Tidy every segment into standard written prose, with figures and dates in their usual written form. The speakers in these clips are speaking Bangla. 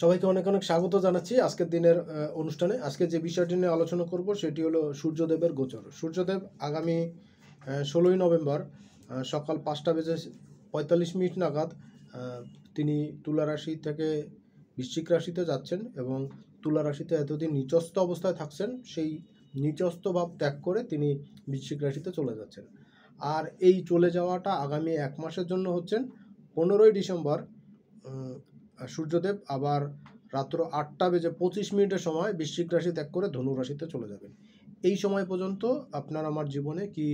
সবাইকে অনেক অনেক স্বাগত জানাচ্ছি আজকের দিনের অনুষ্ঠানে। আজকে যে বিষয়টি নিয়ে আলোচনা করব সেটি হলো সূর্যদেবের গোচর। সূর্যদেব আগামী 16ই নভেম্বর সকাল 5:45 নাগাদ তিনি তুলা রাশি থেকে বৃশ্চিক রাশিতে যাচ্ছেন এবং তুলা রাশিতে এতদিন নিচস্থ অবস্থায় থাকছেন, সেই নিচস্থ ভাব ত্যাগ করে তিনি বৃশ্চিক রাশিতে চলে যাচ্ছেন। আর এই চলে যাওয়াটা আগামী 1 মাসের জন্য হচ্ছেন। 15ই ডিসেম্বর সূর্যদেব আবার রাত্র 8:25 সময় বৃশ্চিক রাশি ত্যাগ করে ধনু রাশিতে চলে যাবেন। এই সময় পর্যন্ত আপনার আমার জীবনে কি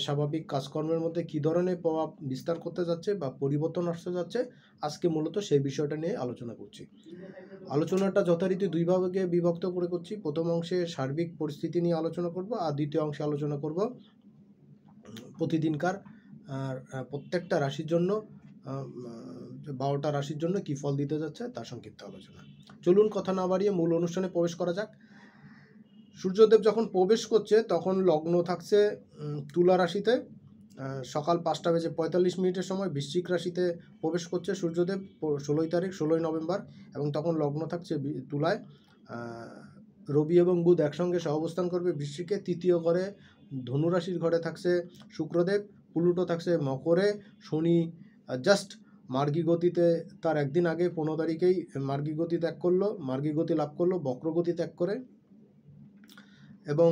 স্বাভাবিক কাজকর্মের মধ্যে কী ধরনের প্রভাব বিস্তার করতে যাচ্ছে বা পরিবর্তন আসতে যাচ্ছে, আজকে মূলত সেই বিষয়টা নিয়ে আলোচনা করছি। আলোচনাটা যথারীতি দুই ভাগে বিভক্ত করে করছি। প্রথম অংশে সার্বিক পরিস্থিতি নিয়ে আলোচনা করব, আর দ্বিতীয় অংশে আলোচনা করব প্রতিদিনকার প্রত্যেকটা রাশির জন্য 12টা রাশির জন্য কী ফল দিতে যাচ্ছে তার সংক্ষিপ্ত আলোচনা। চলুন কথা না বাড়িয়ে মূল অনুষ্ঠানে প্রবেশ করা যাক। সূর্যদেব যখন প্রবেশ করছে তখন লগ্ন থাকছে তুলা রাশিতে, সকাল 5:45 সময় বৃশ্চিক রাশিতে প্রবেশ করছে সূর্যদেব 16ই নভেম্বর, এবং তখন লগ্ন থাকছে তুলায়। রবি এবং বুধ একসঙ্গে সহাবস্থান করবে বৃশ্চিকে। তৃতীয় ঘরে ধনুরাশির ঘরে থাকছে শুক্রদেব, প্লুটো থাকছে মকরে, শনি জাস্ট মার্গী গতিতে তার একদিন আগে 15 তারিখেই মার্গী গতি ত্যাগ করলো, মার্গী গতি লাভ করলো বক্রগতি ত্যাগ করে, এবং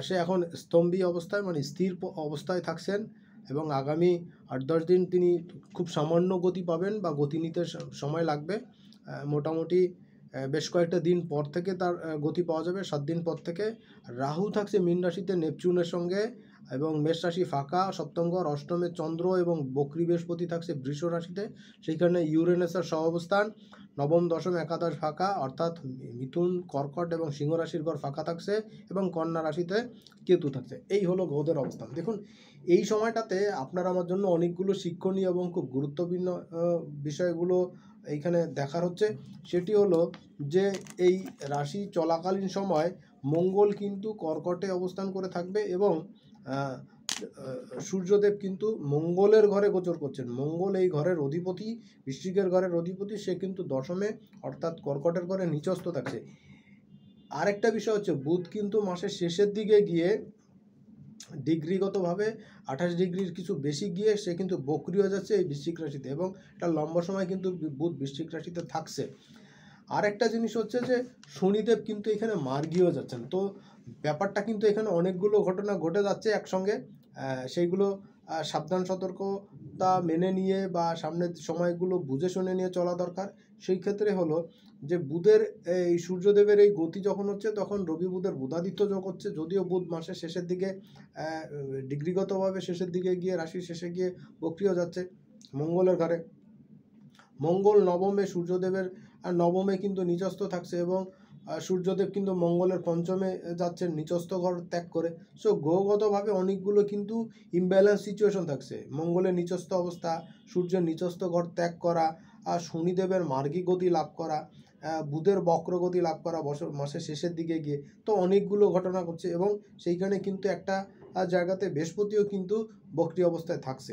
সে এখন স্তম্ভী অবস্থায় মানে স্থির অবস্থায় থাকছেন, এবং আগামী 8-10 দিন তিনি খুব সামান্য গতি পাবেন বা গতি নিতে সময় লাগবে। মোটামুটি বেশ কয়েকটা দিন পর থেকে তার গতি পাওয়া যাবে, 7 দিন পর থেকে। রাহু থাকছে মীন রাশিতে নেপচুনের সঙ্গে, এবং মেষ রাশি ফাঁকা, সপ্তম ঘর, অষ্টমে চন্দ্র এবং বক্রী বৃহস্পতি থাকছে বৃষ রাশিতে, সেইখানে ইউরেনাসের সহাবস্থান। নবম, দশম, একাদশ ফাঁকা, অর্থাৎ মিথুন, কর্কট এবং সিংহ রাশির ঘর ফাঁকা থাকছে, এবং কন্যা রাশিতে কেতু থাকছে। এই হলো গ্রহদের অবস্থান। দেখুন, এই সময়টাতে আপনার আমার জন্য অনেকগুলো শিক্ষণীয় এবং খুব গুরুত্বপূর্ণ বিষয়গুলো এইখানে দেখার হচ্ছে। সেটি হলো যে এই রাশি চলাকালীন সময় মঙ্গল কিন্তু কর্কটে অবস্থান করে থাকবে, এবং সূর্যদেব কিন্তু মঙ্গলের ঘরে গোচর করছেন। মঙ্গল এই ঘরের অধিপতি, বৃশ্চিকের ঘরের অধিপতি, সে কিন্তু দশমে অর্থাৎ কর্কটের ঘরে নিচস্থ থাকছে। আরেকটা বিষয় হচ্ছে বুধ কিন্তু মাসের শেষের দিকে গিয়ে ডিগ্রিগতভাবে 28 ডিগ্রির কিছু বেশি গিয়ে সে কিন্তু বক্রী হয়ে যাচ্ছে এই বৃশ্চিক রাশিতে, এবং এটা লম্বা সময় কিন্তু বুধ বৃশ্চিক রাশিতে থাকছে। আরেকটা জিনিস হচ্ছে যে শনিদেব কিন্তু এখানে মার্গী হয়ে যাচ্ছেন। তো ব্যাপারটা কিন্তু এখানে অনেকগুলো ঘটনা ঘটে যাচ্ছে একসঙ্গে, সেইগুলো সাবধান সতর্কতা মেনে নিয়ে বা সামনের সময়গুলো বুঝে শুনে নিয়ে চলা দরকার। সেই ক্ষেত্রে হলো যে বুধের এই সূর্যদেবের এই গতি যখন হচ্ছে তখন রবি বুধের বুধাদিত্য যোগ হচ্ছে, যদিও বুধ মাসের শেষের দিকে ডিগ্রিগতভাবে শেষের দিকে গিয়ে রাশির শেষে গিয়ে বক্রিয় যাচ্ছে মঙ্গলের ঘরে। মঙ্গল নবমে সূর্যদেবের নবমে কিন্তু নিচস্থ থাকছে, এবং সূর্যদেব কিন্তু মঙ্গলের পঞ্চমে যাচ্ছেন নিচস্থ ঘর ত্যাগ করে। সো গ্রহগতভাবে অনেকগুলো কিন্তু ইমব্যালেন্স সিচুয়েশন থাকছে। মঙ্গলের নিচস্থ অবস্থা, সূর্যের নিচস্থ ঘর ত্যাগ করা, আর শনিদেবের মার্গী গতি লাভ করা, বুধের বক্রগতি লাভ করা বছর মাসের শেষের দিকে গিয়ে, তো অনেকগুলো ঘটনা ঘটছে। এবং সেইখানে কিন্তু একটা জায়গাতে বৃহস্পতিও কিন্তু বক্রী অবস্থায় থাকছে।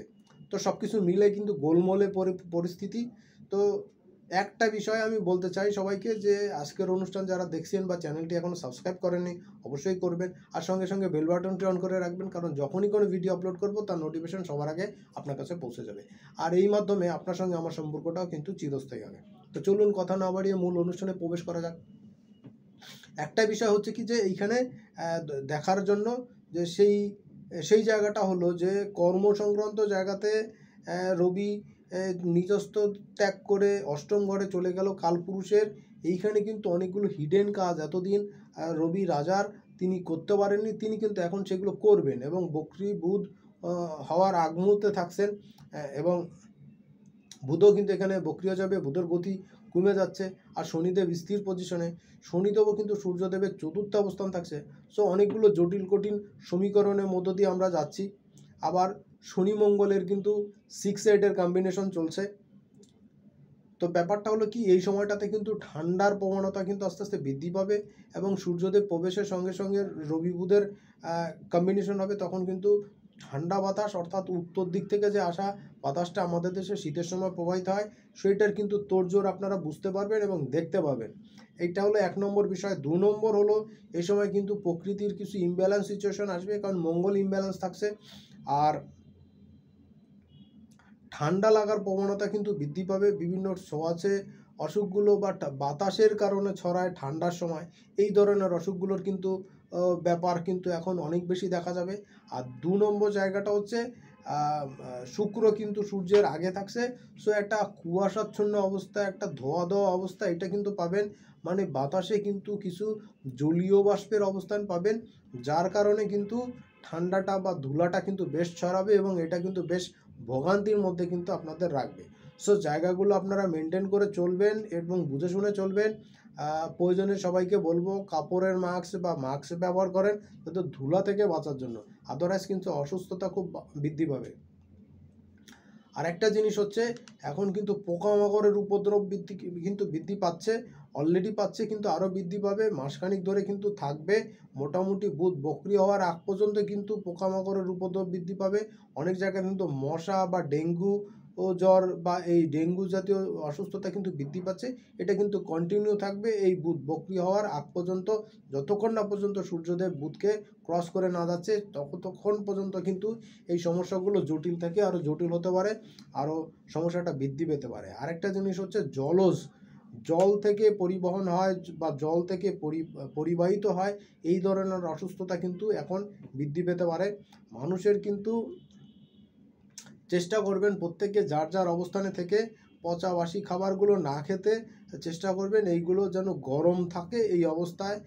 তো সব কিছু মিলে কিন্তু গোলমোলে পরিস্থিতি। তো একটা বিষয় আমি বলতে চাই সবাইকে, যে আজকের অনুষ্ঠান যারা দেখছেন বা চ্যানেলটি এখনও সাবস্ক্রাইব করেননি অবশ্যই করবেন, আর সঙ্গে সঙ্গে বেল বাটনটি অন করে রাখবেন, কারণ যখনই কোনো ভিডিও আপলোড করব তার নোটিফিকেশন সবার আগে আপনার কাছে পৌঁছে যাবে, আর এই মাধ্যমে আপনার সঙ্গে আমার সম্পর্কটাও কিন্তু চিরস্থায়ী হবে। তো চলুন কথা না বাড়িয়ে মূল অনুষ্ঠানে প্রবেশ করা যাক। একটা বিষয় হচ্ছে কি, যে এইখানে দেখার জন্য যে সেই জায়গাটা হলো যে কর্মসংক্রান্ত জায়গাতে রবি নিজস্থ ত্যাগ করে অষ্টম ঘরে চলে গেল কালপুরুষের। এইখানে কিন্তু অনেকগুলো হিডেন কাজ এতদিন রবি রাজার তিনি করতে পারেননি, তিনি কিন্তু এখন সেগুলো করবেন, এবং বক্রী বুধ হওয়ার আগ মুহূর্তে থাকছেন, এবং বুধও কিন্তু এখানে বক্রী হয়ে যাবে, বুধের গতি কমে যাচ্ছে। আর শনিদেব স্থির পজিশনে, শনিদেবও কিন্তু সূর্যদেবের চতুর্থ অবস্থান থাকছে। সো অনেকগুলো জটিল কঠিন সমীকরণের মধ্য দিয়ে আমরা যাচ্ছি। আবার শনি মঙ্গলের কিন্তু 6-8-এর কম্বিনেশন চলছে। তো ব্যাপারটা হলো কি, এই সময়টাতে কিন্তু ঠান্ডার প্রবণতা কিন্তু আস্তে আস্তে বৃদ্ধি পাবে, এবং সূর্যদেব প্রবেশের সঙ্গে সঙ্গে রবি বুধের কম্বিনেশন হবে, তখন কিন্তু ঠান্ডা বাতাস অর্থাৎ উত্তর দিক থেকে যে আসা বাতাসটা আমাদের দেশে শীতের সময় প্রবাহিত হয়, সেইটার কিন্তু তোড়জোড় আপনারা বুঝতে পারবেন এবং দেখতে পাবেন। এইটা হলো 1 নম্বর বিষয়। 2 নম্বর হলো এই সময় কিন্তু প্রকৃতির কিছু ইমব্যালেন্স সিচুয়েশন আসবে, কারণ মঙ্গল ইমব্যালেন্স থাকছে। আর ঠান্ডা লাগার প্রবণতা কিন্তু বৃদ্ধি পাবে। বিভিন্ন ছোঁয়াচে অসুখগুলো বা বাতাসের কারণে ছড়ায় ঠান্ডার সময়, এই ধরনের অসুখগুলোর কিন্তু ব্যাপার কিন্তু এখন অনেক বেশি দেখা যাবে। আর 2 নম্বর জায়গাটা হচ্ছে শুক্র কিন্তু সূর্যের আগে থাকছে। সো একটা কুয়াশাচ্ছন্ন অবস্থা, একটা ধোয়া ধোয়া অবস্থা এটা কিন্তু পাবেন। মানে বাতাসে কিন্তু কিছু জলীয় বাষ্পের অবস্থান পাবেন, যার কারণে কিন্তু ঠান্ডাটা বা ধুলাটা কিন্তু বেশ ছড়াবে এবং এটা কিন্তু বেশ ভোগান্তির মধ্যে কিন্তু আপনাদের রাখবে। সো জায়গাগুলো আপনারা মেনটেন করে চলবেন এবং বুঝে শুনে চলবেন। প্রয়োজনে সবাইকে বলবো কাপড়ের মাস্ক বা মাস্ক ব্যবহার করেন, যাতে ধুলা থেকে বাঁচার জন্য। আদারওয়াইজ কিন্তু অসুস্থতা খুব বৃদ্ধি পাবে। আর একটা জিনিস হচ্ছে, এখন কিন্তু পোকামাকড়ের উপদ্রব বৃদ্ধি পাচ্ছে, অলরেডি পাচ্ছে, কিন্তু আরও বৃদ্ধি পাবে, মাসখানিক ধরে কিন্তু থাকবে। মোটামুটি বুধ বক্রি হওয়ার আগ পর্যন্ত কিন্তু পোকামাকড়ের উপদ্রব বৃদ্ধি পাবে। অনেক জায়গায় কিন্তু মশা বা ডেঙ্গু ও জ্বর বা এই ডেঙ্গু জাতীয় অসুস্থতা কিন্তু বৃদ্ধি পাচ্ছে। এটা কিন্তু কন্টিনিউ থাকবে এই বুধ বক্রি হওয়ার আগ পর্যন্ত, যতক্ষণ না পর্যন্ত সূর্যদেব বুধকে ক্রস করে না যাচ্ছে ততক্ষণ পর্যন্ত কিন্তু এই সমস্যাগুলো জটিল থাকে, আরও জটিল হতে পারে, আরও সমস্যাটা বৃদ্ধি পেতে পারে। আরেকটা জিনিস হচ্ছে জলজ, জল থেকে পরিবহন হয় বা জল থেকে পরিবাহিত হয়, এই ধরনের অসুস্থতা কিন্তু এখন বৃদ্ধি পেতে পারে। মানুষের কিন্তু চেষ্টা করবেন প্রত্যেকে যার যার অবস্থানে থেকে পচা বাসি খাবারগুলো না খেতে চেষ্টা করবেন। এইগুলো যেন গরম থাকে এই অবস্থায়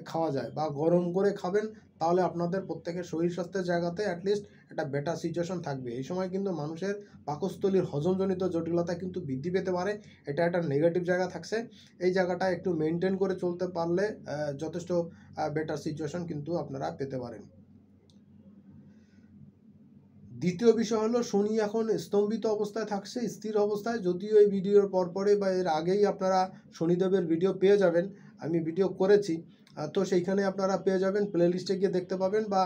খাওয়া যায়, বা গরম করে খাবেন, তাহলে আপনাদের প্রত্যেকের শরীর স্বাস্থ্যের জায়গাতে অ্যাটলিস্ট একটা বেটার সিচুয়েশন থাকবে। এই সময় কিন্তু মানুষের পাকস্থলীর হজমজনিত জটিলতা কিন্তু বৃদ্ধি পেতে পারে, এটা একটা নেগেটিভ জায়গা থাকছে। এই জায়গাটা একটু মেনটেন করে চলতে পারলে যথেষ্ট বেটার সিচুয়েশন কিন্তু আপনারা পেতে পারেন। দ্বিতীয় বিষয় হলো, শনি এখন স্তম্ভিত অবস্থায় থাকছে, স্থির অবস্থায়। যদিও এই ভিডিওর পরপরে বা এর আগেই আপনারা শনিদেবের ভিডিও পেয়ে যাবেন, আমি ভিডিও করেছি, তো সেইখানে আপনারা পেয়ে যাবেন, প্লে লিস্টে গিয়ে দেখতে পাবেন, বা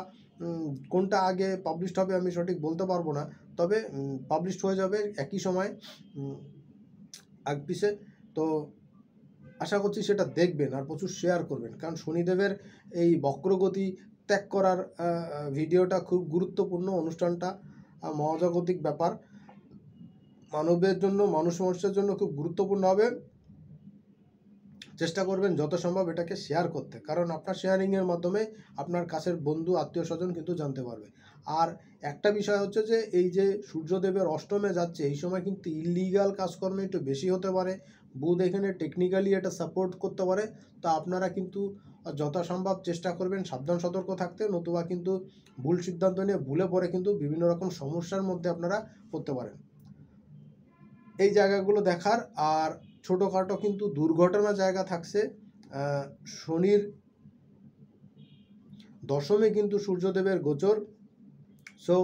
কোনটা আগে পাবলিশড হবে আমি সঠিক বলতে পারবো না, তবে পাবলিশড হয়ে যাবে একই সময় আগ পিছে। তো আশা করছি সেটা দেখবেন আর প্রচুর শেয়ার করবেন, কারণ শনিদেবের এই বক্রগতি ত্যাগ করার ভিডিওটা খুব গুরুত্বপূর্ণ। অনুষ্ঠানটা মহাজাগতিক ব্যাপার, মানবের জন্য, মানুষের জন্য খুব গুরুত্বপূর্ণ হবে। চেষ্টা করবেন যত সম্ভব এটাকে শেয়ার করতে, কারণ আপনার শেয়ারিংয়ের মাধ্যমে আপনার কাছের বন্ধু আত্মীয় স্বজন কিন্তু জানতে পারবে। আর একটা বিষয় হচ্ছে যে এই যে সূর্যদেবের অষ্টমে যাচ্ছে, এই সময় কিন্তু ইলিগাল কাজকর্ম একটু বেশি হতে পারে। বুধ এখানে টেকনিক্যালি এটা সাপোর্ট করতে পারে, তো আপনারা কিন্তু যথাসম্ভব চেষ্টা করবেন সাবধান সতর্ক থাকতে, নতুবা কিন্তু ভুল সিদ্ধান্ত নিয়ে ভুলে পড়ে কিন্তু বিভিন্ন রকম সমস্যার মধ্যে আপনারা পড়তে পারেন। এই জায়গাগুলো দেখার। আর ছোটোখাটো কিন্তু দুর্ঘটনা জায়গা থাকছে। শনির দশমে কিন্তু সূর্যদেবের গোচর, সো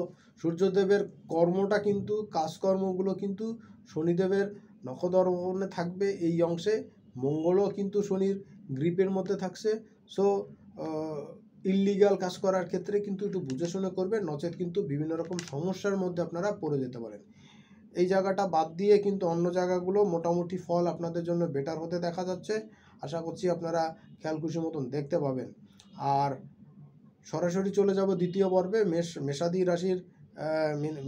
সূর্যদেবের কর্মটা কিন্তু, কাজকর্মগুলো কিন্তু শনিদেবের নখদর্পণে থাকবে এই অংশে। মঙ্গলও কিন্তু শনির গ্রিপের মধ্যে থাকছে। সো ইললিগাল কাজ করার ক্ষেত্রে কিন্তু একটু বুঝে শুনে করবেন, নচেত কিন্তু বিভিন্ন রকম সমস্যার মধ্যে আপনারা পড়ে যেতে পারেন। এই জায়গাটা বাদ দিয়ে কিন্তু অন্য জায়গাগুলো মোটামুটি ফল আপনাদের জন্য বেটার হতে দেখা যাচ্ছে। আশা করছি আপনারা খেয়াল খুশি মতন দেখতে পাবেন। আর সরাসরি চলে যাব দ্বিতীয় পর্বে, মেষাদি রাশির,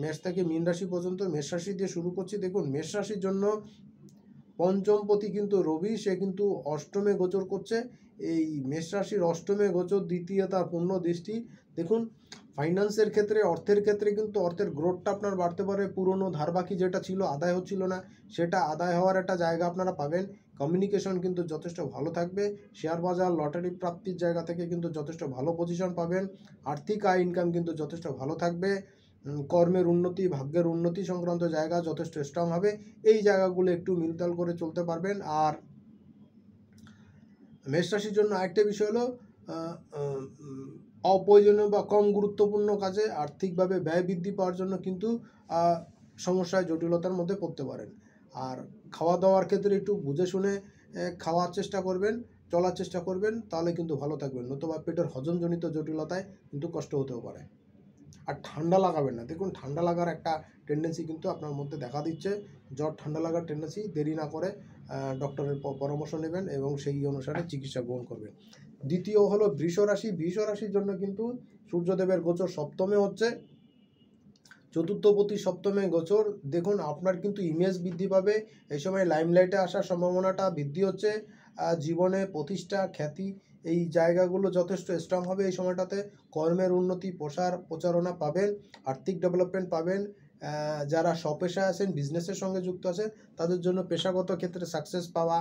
মেষ থেকে মীন রাশি পর্যন্ত। মেষ রাশি দিয়ে শুরু করছি। দেখুন, মেষ রাশির জন্য পঞ্চমপতি কিন্তু রবি, সে কিন্তু অষ্টমে গোচর করছে। এই মেষ রাশির অষ্টমে গোচর, দ্বিতীয় তার পূর্ণ দৃষ্টি। দেখুন, ফাইন্যান্সের ক্ষেত্রে, অর্থের ক্ষেত্রে কিন্তু অর্থের গ্রোথটা আপনার বাড়তে পারে। পুরনো ধারবাকি যেটা ছিল, আদায় হচ্ছিল না, সেটা আদায় হওয়ার একটা জায়গা আপনারা পাবেন। কমিউনিকেশন কিন্তু যথেষ্ট ভালো থাকবে। শেয়ার বাজার, লটারি প্রাপ্তির জায়গা থেকে কিন্তু যথেষ্ট ভালো পজিশন পাবেন। আর্থিক আয় ইনকাম কিন্তু যথেষ্ট ভালো থাকবে। কর্মের উন্নতি, ভাগ্যের উন্নতি সংক্রান্ত জায়গা যথেষ্ট স্ট্রং হবে। এই জায়গাগুলো একটু মিলতাল করে চলতে পারবেন। আর মেষ রাশির জন্য আরেকটা বিষয় হলো, অপ্রয়োজনীয় বা কম গুরুত্বপূর্ণ কাজে আর্থিকভাবে ব্যয় বৃদ্ধি পাওয়ার জন্য কিন্তু সমস্যায়, জটিলতার মধ্যে পড়তে পারেন। আর খাওয়া দাওয়ার ক্ষেত্রে একটু বুঝে শুনে খাওয়ার চেষ্টা করবেন, চলার চেষ্টা করবেন, তাহলে কিন্তু ভালো থাকবেন, নতুবা পেটের হজমজনিত জটিলতায় কিন্তু কষ্ট হতেও পারে। আর ঠান্ডা লাগাবেন না। দেখুন ঠান্ডা লাগার একটা টেন্ডেন্সি কিন্তু আপনার মধ্যে দেখা দিচ্ছে। জ্বর ঠান্ডা লাগার টেন্ডেন্সি, দেরি না করে ডক্টরের পরামর্শ নেবেন এবং সেই অনুসারে চিকিৎসা গ্রহণ করবেন। দ্বিতীয় হলো বৃষ রাশি। বৃষ রাশির জন্য কিন্তু সূর্যদেবের গোচর সপ্তমে হচ্ছে, চতুর্থপতি সপ্তমে গোচর। দেখুন আপনার কিন্তু ইমেজ বৃদ্ধি পাবে, এই সময় লাইমলাইটে আসার সম্ভাবনাটা বৃদ্ধি হচ্ছে। জীবনে প্রতিষ্ঠা, খ্যাতি, এই জায়গাগুলো যথেষ্ট স্ট্রং হবে এই সময়টাতে। কর্মের উন্নতি, প্রচারণা পাবেন, আর্থিক ডেভেলপমেন্ট পাবেন। যারা স্বপেশায় আছেন, বিজনেসের সঙ্গে যুক্ত আছেন, তাদের জন্য পেশাগত ক্ষেত্রে সাকসেস পাওয়া,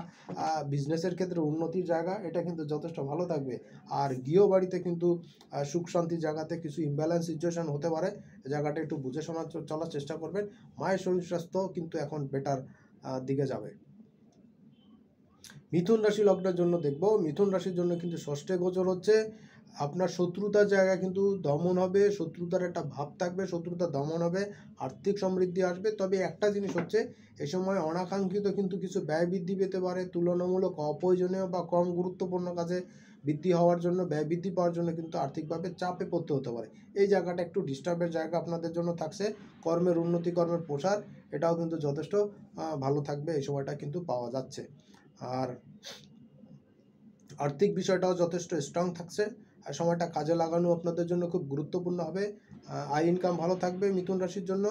বিজনেসের ক্ষেত্রে উন্নতির জায়গা, এটা কিন্তু যথেষ্ট ভালো থাকবে। আর গৃহবাড়িতে কিন্তু সুখ শান্তির জায়গাতে কিছু ইমব্যালেন্স সিচুয়েশন হতে পারে, জায়গাটা একটু বুঝে শোনা চলার চেষ্টা করবেন। মায়ের শরীর স্বাস্থ্য কিন্তু এখন বেটার দিকে যাবে। মিথুন রাশি লগ্নের জন্য দেখব, মিথুন রাশির জন্য কিন্তু ষষ্ঠে গোচর হচ্ছে। আপনার শত্রুতার জায়গা কিন্তু দমন হবে, শত্রুতার একটা ভাব থাকবে, শত্রুতা দমন হবে, আর্থিক সমৃদ্ধি আসবে। তবে একটা জিনিস হচ্ছে, এই সময় অনাকাঙ্ক্ষিত কিন্তু কিছু ব্যয় বৃদ্ধি পেতে পারে, তুলনামূলক অপ্রয়োজনীয় বা কম গুরুত্বপূর্ণ কাজে বৃদ্ধি হওয়ার জন্য, ব্যয় বৃদ্ধি পাওয়ার জন্য কিন্তু আর্থিকভাবে চাপে পড়তে হতে পারে। এই জায়গাটা একটু ডিস্টার্বের জায়গা আপনাদের জন্য থাকছে। কর্মের উন্নতি, কর্মের প্রসার, এটাও কিন্তু যথেষ্ট ভালো থাকবে, এই সময়টা কিন্তু পাওয়া যাচ্ছে। আর আর্থিক বিষয়টাও যথেষ্ট স্ট্রং থাকছে, আর সময়টা কাজে লাগানো আপনাদের জন্য খুব গুরুত্বপূর্ণ হবে। আয় ইনকাম ভালো থাকবে মিথুন রাশির জন্য।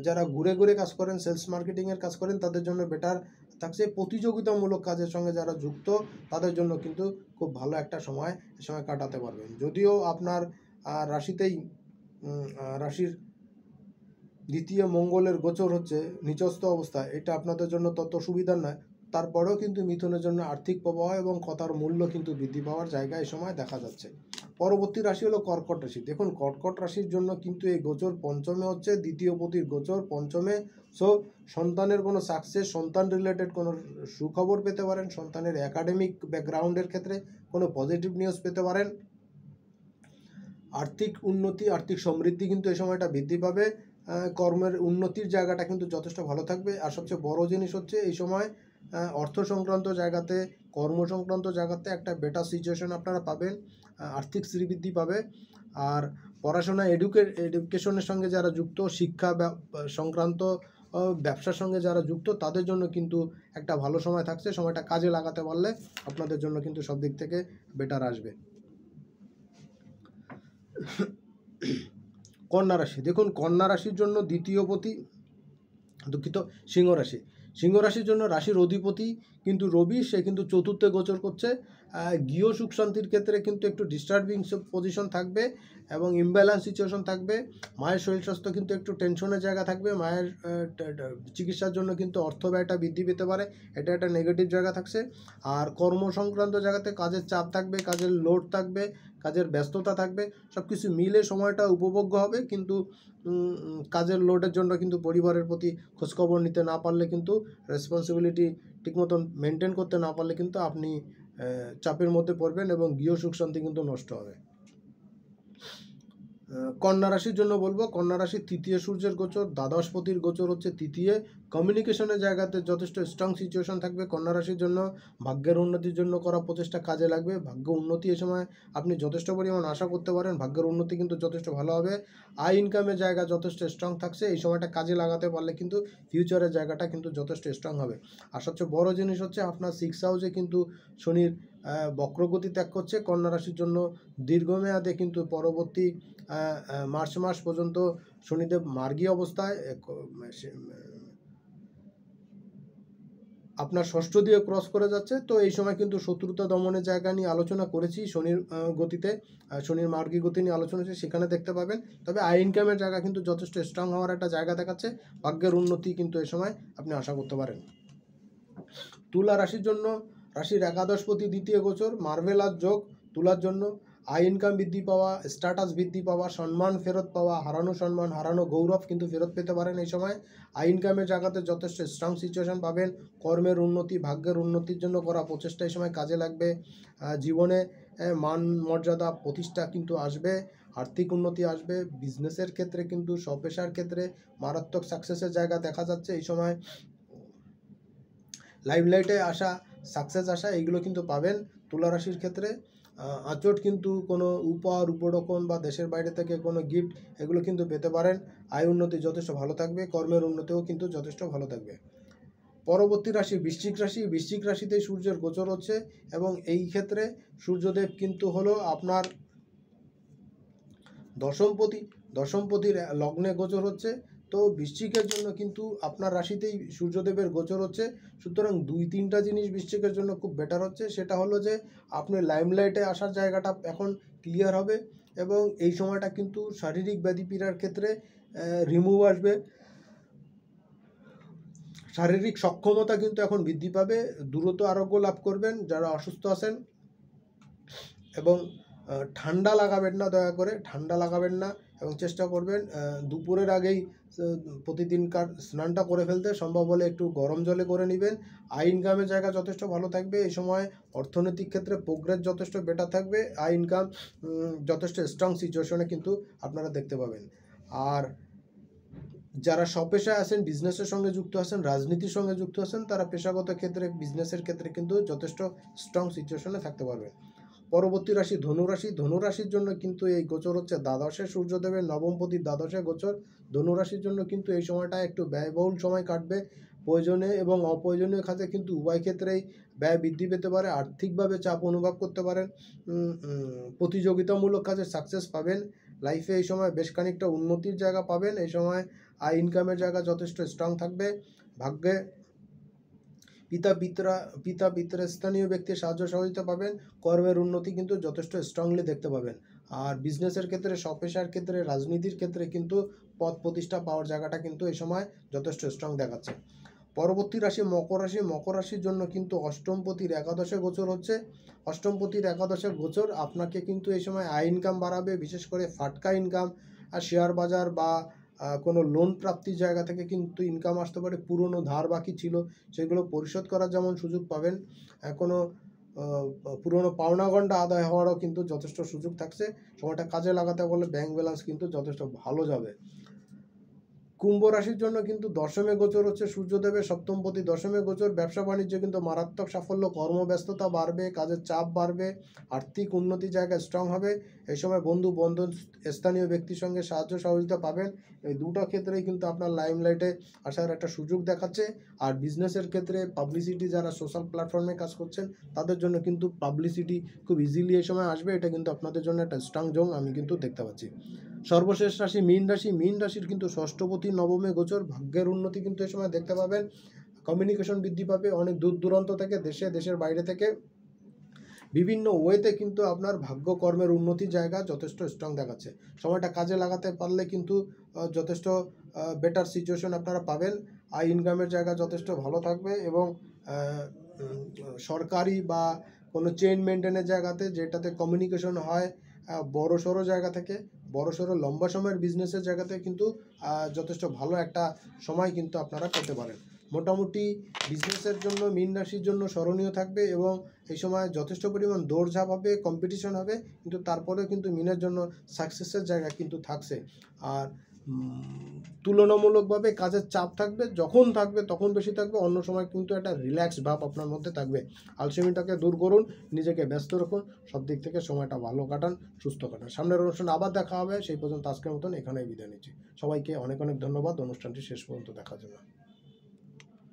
যারা ঘুরে ঘুরে কাজ করেন, সেলস মার্কেটিংয়ের কাজ করেন, তাদের জন্য বেটার থাকছে। প্রতিযোগিতামূলক কাজের সঙ্গে যারা যুক্ত, তাদের জন্য কিন্তু খুব ভালো একটা সময় কাটাতে পারবেন। যদিও আপনার রাশিতেই রাশির দ্বিতীয় মঙ্গলের গোচর হচ্ছে নিচস্থ অবস্থা, এটা আপনাদের জন্য তত সুবিধার নয়, তারপরেও কিন্তু মিথুনের জন্য আর্থিক প্রবাহ এবং কথার মূল্য কিন্তু বৃদ্ধি পাওয়ার জায়গা এই সময় দেখা যাচ্ছে। পরবর্তী রাশি হলো কর্কট রাশি। দেখুন কর্কট রাশির জন্য কিন্তু এই গোচর পঞ্চমে হচ্ছে, দ্বিতীয় পতির গোচর পঞ্চমে। সো সন্তানের কোনো সাকসেস, সন্তান রিলেটেড কোনো সুখবর পেতে পারেন, সন্তানের একাডেমিক ব্যাকগ্রাউন্ডের ক্ষেত্রে কোনো পজিটিভ নিউজ পেতে পারেন। আর্থিক উন্নতি, আর্থিক সমৃদ্ধি কিন্তু এই সময়টা বৃদ্ধি পাবে। কর্মের উন্নতির জায়গাটা কিন্তু যথেষ্ট ভালো থাকবে। আর সবচেয়ে বড় জিনিস হচ্ছে, এই সময় অর্থ সংক্রান্ত জায়গাতে, কর্ম সংক্রান্ত জায়গাতে একটা বেটার সিচুয়েশন আপনারা পাবেন, আর্থিক শ্রীবৃদ্ধি পাবে। আর পড়াশোনা, এডুকেশনের সঙ্গে যারা যুক্ত, শিক্ষা সংক্রান্ত ব্যবসার সঙ্গে যারা যুক্ত, তাদের জন্য কিন্তু একটা ভালো সময় থাকছে। সময়টা কাজে লাগাতে পারলে আপনাদের জন্য কিন্তু সব দিক থেকে বেটার আসবে। কন্যা রাশি। দেখুন কন্যা রাশির জন্য সিংহ রাশি। সিংহ রাশির জন্য রাশির অধিপতি কিন্তু রবি, সে কিন্তু চতুর্থে গোচর করছে। গৃহ সুখ শান্তির ক্ষেত্রে কিন্তু একটু ডিস্টার্বিং পজিশন থাকবে এবং ইমব্যালেন্স সিচুয়েশন থাকবে। মায়ের শরীর স্বাস্থ্য কিন্তু একটু টেনশনের জায়গা থাকবে। মায়ের চিকিৎসার জন্য কিন্তু অর্থ ব্যয়টা বৃদ্ধি পেতে পারে, এটা একটা নেগেটিভ জায়গা থাকছে। আর কর্ম সংক্রান্ত জায়গাতে কাজের চাপ থাকবে, কাজের লোড থাকবে, কাজের ব্যস্ততা থাকবে, সব কিছু মিলে সময়টা উপভোগ্য হবে। কিন্তু কাজের লোডের জন্য কিন্তু পরিবারের প্রতি খোঁজখবর নিতে না পারলে, কিন্তু রেসপন্সিবিলিটি ঠিকমতন মেনটেন করতে না পারলে কিন্তু আপনি চাপের মধ্যে পড়বেন এবং গৃহ সুখ শান্তি কিন্তু নষ্ট হবে। কন্যা রাশির জন্য বলবো, কন্যা রাশির তৃতীয় সূর্যের গোচর, দ্বাদশপতির গোচর হচ্ছে তৃতীয়। কমিউনিকেশনের জায়গাতে যথেষ্ট স্ট্রং সিচুয়েশন থাকবে কন্যা রাশির জন্য। ভাগ্যের উন্নতির জন্য করা প্রচেষ্টা কাজে লাগবে। ভাগ্য উন্নতি এ সময় আপনি যথেষ্ট পরিমাণ আশা করতে পারেন, ভাগ্যের উন্নতি কিন্তু যথেষ্ট ভালো হবে। আয় ইনকামের জায়গা যথেষ্ট স্ট্রং থাকছে, এই সময়টা কাজে লাগাতে পারলে কিন্তু ফিউচারের জায়গাটা কিন্তু যথেষ্ট স্ট্রং হবে। আর সবচেয়ে বড় জিনিস হচ্ছে, আপনার 6 হাউসে কিন্তু শনির বক্রগতি ত্যাগ করছে। কন্যা রাশির জন্য দীর্ঘমেয়াদে কিন্তু পরবর্তী মার্চ মাস পর্যন্ত শনিদেব মার্গী অবস্থায় আপনার ষষ্ঠ দিয়ে ক্রস করে যাচ্ছে। তো এই সময় কিন্তু শত্রুতা দমনের জায়গা নিয়ে আলোচনা করেছি, শনির গতিতে, শনির মার্গী গতি নিয়ে আলোচনা হচ্ছে, সেখানে দেখতে পাবেন। তবে আয় ইনকামের জায়গা কিন্তু যথেষ্ট স্ট্রং হওয়ার একটা জায়গা দেখাচ্ছে। ভাগ্যের উন্নতি কিন্তু এই সময় আপনি আশা করতে পারেন। তুলা রাশির জন্য রাশির একাদশপতি দ্বিতীয় গোচর, মার্ভেলাস যোগ তুলার জন্য। আয় ইনকাম বৃদ্ধি পাওয়া, স্ট্যাটাস বৃদ্ধি পাওয়া, সম্মান ফেরত পাওয়া, হারানো সম্মান, হারানো গৌরব কিন্তু ফেরত পেতে পারেন এই সময়। আয় ইনকামের জায়গাতে যথেষ্ট স্ট্রং সিচুয়েশন পাবেন। কর্মের উন্নতি, ভাগ্যের উন্নতির জন্য করা প্রচেষ্টা এই সময় কাজে লাগবে। জীবনে মান মর্যাদা প্রতিষ্ঠা কিন্তু আসবে, আর্থিক উন্নতি আসবে। বিজনেসের ক্ষেত্রে কিন্তু, স্বপেশার ক্ষেত্রে মারাত্মক সাকসেসের জায়গা দেখা যাচ্ছে এই সময়। লাইমলাইটে আসা, সাকসেস আসা, এইগুলো কিন্তু পাবেন তুলা রাশির ক্ষেত্রে। আঁচট কিন্তু কোনো উপহার উপঢৌকন বা দেশের বাইরে থেকে কোনো গিফট এগুলো কিন্তু পেতে পারেন। আয় উন্নতি যথেষ্ট ভালো থাকবে, কর্মের উন্নতিও কিন্তু যথেষ্ট ভালো থাকবে। পরবর্তী রাশি বৃশ্চিক রাশি। বৃশ্চিক রাশিতেই সূর্যের গোচর হচ্ছে এবং এই ক্ষেত্রে সূর্যদেব কিন্তু হলো আপনার দশমপতির লগ্নে গোচর হচ্ছে। তো বৃশ্চিকের জন্য কিন্তু আপনার রাশিতেই সূর্যদেবের গোচর হচ্ছে। সুতরাং 2-3টা জিনিস বৃশ্চিকের জন্য খুব বেটার হচ্ছে। সেটা হলো যে আপনি লাইমলাইটে আসার জায়গাটা এখন ক্লিয়ার হবে এবং এই সময়টা কিন্তু শারীরিক ব্যাধি পীড়ার ক্ষেত্রে রিমুভ আসবে। শারীরিক সক্ষমতা কিন্তু এখন বৃদ্ধি পাবে, দ্রুত আরোগ্য লাভ করবেন যারা অসুস্থ আছেন। এবং ঠান্ডা লাগাবেন না, দয়া করে ঠান্ডা লাগাবেন না এবং চেষ্টা করবেন দুপুরের আগেই প্রতিদিনকার স্নানটা করে ফেলতে। সম্ভব হলে একটু গরম জলে করে নেবেন। আয় ইনকামের জায়গা যথেষ্ট ভালো থাকবে এই সময়। অর্থনৈতিক ক্ষেত্রে প্রোগ্রেস যথেষ্ট বেটার থাকবে। আয় ইনকাম যথেষ্ট স্ট্রং সিচুয়েশনে কিন্তু আপনারা দেখতে পাবেন। আর যারা স্বপেশায় আছেন, বিজনেসের সঙ্গে যুক্ত আছেন, রাজনীতির সঙ্গে যুক্ত আছেন, তারা পেশাগত ক্ষেত্রে বিজনেসের ক্ষেত্রে কিন্তু যথেষ্ট স্ট্রং সিচুয়েশনে থাকতে পারবেন। পরবর্তী রাশি ধনুরাশি। ধনুরাশির জন্য কিন্তু এই গোচর হচ্ছে দ্বাদশে সূর্যদেবের নবমপতির দ্বাদশে গোচর। ধনুরাশির জন্য কিন্তু এই সময়টা একটু ব্যয়বহুল সময় কাটবে। প্রয়োজনীয় এবং অপ্রয়োজনীয় খাতে কিন্তু উভয় ক্ষেত্রেই ব্যয় বৃদ্ধি পেতে পারে। আর্থিকভাবে চাপ অনুভব করতে পারেন। প্রতিযোগিতামূলক কাজে সাকসেস পাবেন। লাইফে এই সময় বেশ খানিকটা উন্নতির জায়গা পাবেন। এই সময় আয় ইনকামের জায়গা যথেষ্ট স্ট্রং থাকবে। ভাগ্যে পিতা পিতৃস্থানীয় ব্যক্তির সাহায্য সহযোগিতা পাবেন। কর্মের উন্নতি কিন্তু যথেষ্ট স্ট্রংলি দেখতে পাবেন। আর বিজনেসের ক্ষেত্রে, স্বপেশার ক্ষেত্রে, রাজনীতির ক্ষেত্রে কিন্তু পদ প্রতিষ্ঠা পাওয়ার জায়গাটা কিন্তু এই সময় যথেষ্ট স্ট্রং দেখাচ্ছে। পরবর্তী রাশি মকর রাশি। মকর রাশির জন্য কিন্তু অষ্টমপতির একাদশে গোচর হচ্ছে। অষ্টমপতির একাদশে গোচর আপনাকে কিন্তু এই সময় আয় ইনকাম বাড়াবে, বিশেষ করে ফাটকা ইনকাম আর শেয়ার বাজার বা কোনো লোন প্রাপ্তির জায়গা থেকে কিন্তু ইনকাম আসতে পারে। পুরনো ধার বাকি ছিল সেগুলো পরিশোধ করার যেমন সুযোগ পাবেন, কোনো পুরনো পাওনাগন্ডা আদায় হওয়ারও কিন্তু যথেষ্ট সুযোগ থাকছে। সময়টা কাজে লাগাতে বলে ব্যাংক ব্যালেন্স কিন্তু যথেষ্ট ভালো যাবে। কুম্ভ রাশির জন্য কিন্তু দশমে গোচর হচ্ছে সূর্যদেবের সপ্তমপতি দশমে গোচর। ব্যবসা বাণিজ্যে কিন্তু মারাত্মক সাফল্য, কর্মব্যস্ততা বাড়বে, কাজের চাপ বাড়বে, আর্থিক উন্নতির জায়গায় স্ট্রং হবে। এই সময় বন্ধু বান্ধব স্থানীয় ব্যক্তির সঙ্গে সাহায্য সহযোগিতা পাবেন। এই দুটো ক্ষেত্রেই কিন্তু আপনার লাইমলাইটে আসার একটা সুযোগ দেখাচ্ছে। আর বিজনেসের ক্ষেত্রে পাবলিসিটি, যারা সোশ্যাল প্ল্যাটফর্মে কাজ করছেন তাদের জন্য কিন্তু পাবলিসিটি খুব ইজিলি এই সময় আসবে। এটা কিন্তু আপনাদের জন্য একটা স্ট্রং জোন আমি কিন্তু দেখতে পাচ্ছি। সর্বশেষ রাশি মীন রাশি। মীন রাশির কিন্তু ষষ্ঠপতি নবমে গোচর। ভাগ্যের উন্নতি কিন্তু এই সময় দেখতে পাবেন। কমিউনিকেশন বৃদ্ধি পাবে। অনেক দূর দূরান্ত থেকে, দেশের বাইরে থেকে বিভিন্ন ওয়েতে কিন্তু আপনার ভাগ্য কর্মের উন্নতির জায়গা যথেষ্ট স্ট্রং দেখাচ্ছে। সময়টা কাজে লাগাতে পারলে কিন্তু যথেষ্ট বেটার সিচুয়েশন আপনারা পাবেন। আয় ইনকামের জায়গা যথেষ্ট ভালো থাকবে এবং সরকারি বা কোনো চেইন মেনটেনের জায়গাতে, যেটাতে কমিউনিকেশন হয় বড় সড়ো জায়গা থেকে, বড় সড়ো লম্বা সময়ের বিজনেসের জায়গাতে কিন্তু যথেষ্ট ভালো একটা সময় কিন্তু আপনারা পেতে পারেন। মোটামুটি বিজনেসের জন্য মীন রাশির জন্য স্মরণীয় থাকবে এবং এই সময় যথেষ্ট পরিমাণ দৌড়ঝাঁপ হবে, কম্পিটিশন হবে, কিন্তু তারপরেও কিন্তু মীনের জন্য সাকসেসের জায়গা কিন্তু থাকছে। আর তুলনামূলকভাবে কাজের চাপ থাকবে, যখন থাকবে তখন বেশি থাকবে, অন্য সময় কিন্তু একটা রিল্যাক্স ভাব আপনার মধ্যে থাকবে। আলসেমিটাকে দূর করুন, নিজেকে ব্যস্ত রাখুন, সব দিক থেকে সময়টা ভালো কাটান, সুস্থ কাটান। সামনের অনুষ্ঠানে আবার দেখা হবে। সেই পর্যন্ত আজকের মতন এখানেই বিদায় নিচ্ছি। সবাইকে অনেক অনেক ধন্যবাদ অনুষ্ঠানটি শেষ পর্যন্ত দেখার জন্য।